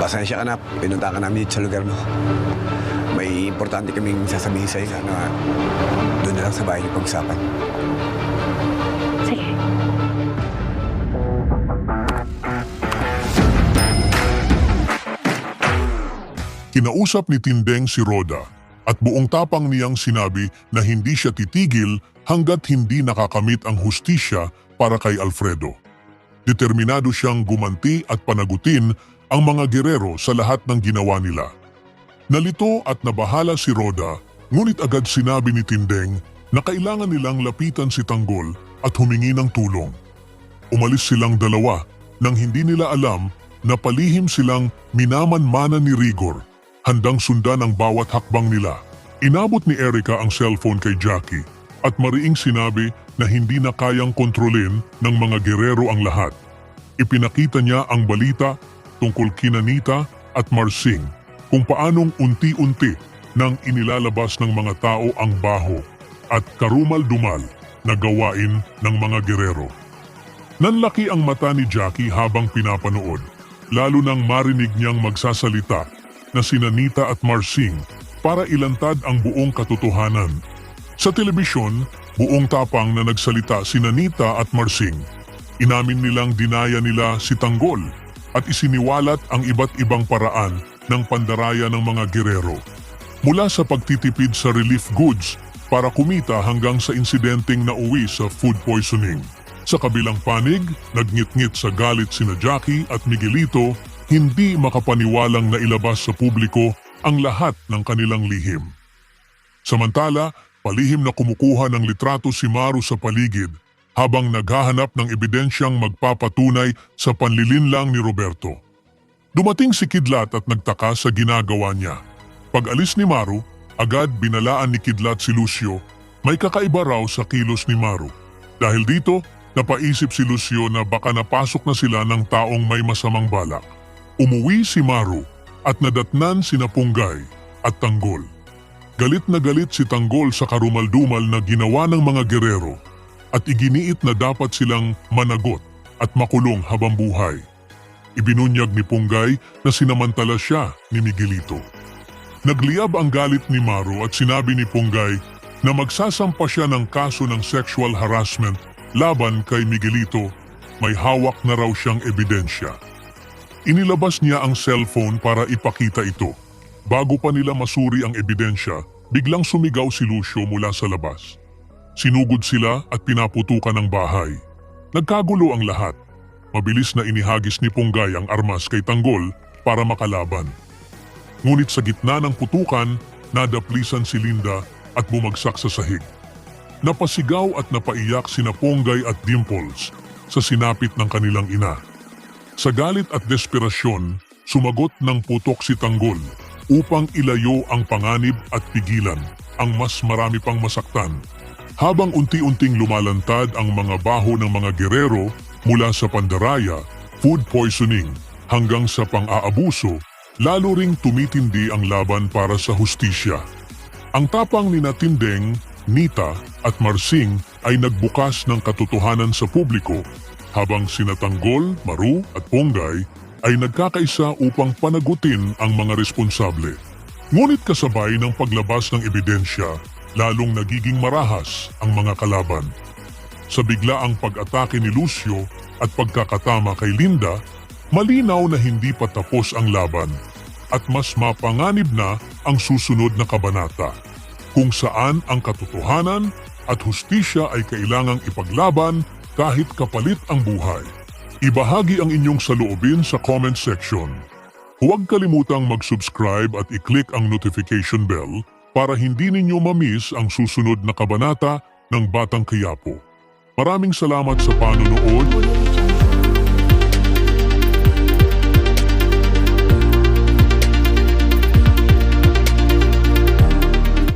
Pasensya ka na, pinunta ka namin dito sa lugar mo. May importante kaming sasabihin sa'yo. Sana doon na lang sa bahay niyo pag-usapan. Sige. Kinausap ni Tindeng si Roda at buong tapang niyang sinabi na hindi siya titigil hanggat hindi nakakamit ang hustisya para kay Alfredo. Determinado siyang gumanti at panagutin ang mga gerero sa lahat ng ginawa nila. Nalito at nabahala si Roda, ngunit agad sinabi ni Tindeng na kailangan nilang lapitan si Tanggol at humingi ng tulong. Umalis silang dalawa nang hindi nila alam na palihim silang minamanmana ni Rigor, handang sundan ang bawat hakbang nila. Inabot ni Erica ang cellphone kay Jackie at mariing sinabi na hindi na kayang kontrolin ng mga gerero ang lahat. Ipinakita niya ang balita tungkol kina Nita at Marsing, kung paanong unti-unti nang inilalabas ng mga tao ang baho at karumal-dumal na gawain ng mga gerero. Nanlaki ang mata ni Jackie habang pinapanood, lalo nang marinig niyang magsasalita na sina Nita at Marsing para ilantad ang buong katotohanan. Sa telebisyon, buong tapang na nagsalita sina Nita at Marsing. Inamin nilang dinaya nila si Tanggol at isiniwalat ang iba't ibang paraan ng pandaraya ng mga gerero. Mula sa pagtitipid sa relief goods para kumita hanggang sa insidenteng nauwi sa food poisoning. Sa kabilang panig, nagngit-ngit sa galit sina Jackie at Miguelito, hindi makapaniwalang nailabas sa publiko ang lahat ng kanilang lihim. Samantala, palihim na kumukuha ng litrato si Maru sa paligid habang naghahanap ng ebidensyang magpapatunay sa panlilinlang ni Roberto. Dumating si Kidlat at nagtaka sa ginagawa niya. Pag-alis ni Maru, agad binalaan ni Kidlat si Lucio, may kakaiba raw sa kilos ni Maru. Dahil dito, napaisip si Lucio na baka napasok na sila ng taong may masamang balak. Umuwi si Maru at nadatnan sina Punggay at Tanggol. Galit na galit si Tanggol sa karumal-dumal na ginawa ng mga gerero at iginiit na dapat silang managot at makulong habang buhay. Ibinunyag ni Punggay na sinamantala siya ni Miguelito. Nagliyab ang galit ni Maru at sinabi ni Punggay na magsasampa siya ng kaso ng sexual harassment laban kay Miguelito, may hawak na raw siyang ebidensya. Inilabas niya ang cellphone para ipakita ito. Bago pa nila masuri ang ebidensya, biglang sumigaw si Lucio mula sa labas. Sinugod sila at pinaputukan ang bahay. Nagkagulo ang lahat. Mabilis na inihagis ni Punggay ang armas kay Tanggol para makalaban. Ngunit sa gitna ng putukan, nadaplisan si Linda at bumagsak sa sahig. Napasigaw at napaiyak sina Punggay at Dimples sa sinapit ng kanilang ina. Sa galit at desperasyon, sumagot ng putok si Tanggol upang ilayo ang panganib at pigilan ang mas marami pang masaktan. Habang unti-unting lumalantad ang mga baho ng mga gerero mula sa pandaraya, food poisoning hanggang sa pang-aabuso, lalo ring tumitindi ang laban para sa hustisya. Ang tapang ni Tindeng, Nita at Marsing ay nagbukas ng katotohanan sa publiko, habang sina Tanggol, Maru at Punggay ay nagkakaisa upang panagutin ang mga responsable. Ngunit kasabay ng paglabas ng ebidensya, lalong nagiging marahas ang mga kalaban. Sa biglaang pag-atake ni Lucio at pagkakatama kay Linda, malinaw na hindi pa tapos ang laban at mas mapanganib na ang susunod na kabanata, kung saan ang katotohanan at hustisya ay kailangang ipaglaban kahit kapalit ang buhay. Ibahagi ang inyong saloobin sa comment section. Huwag kalimutang mag-subscribe at i-click ang notification bell para hindi ninyo ma-miss ang susunod na kabanata ng Batang Quiapo. Maraming salamat sa panonood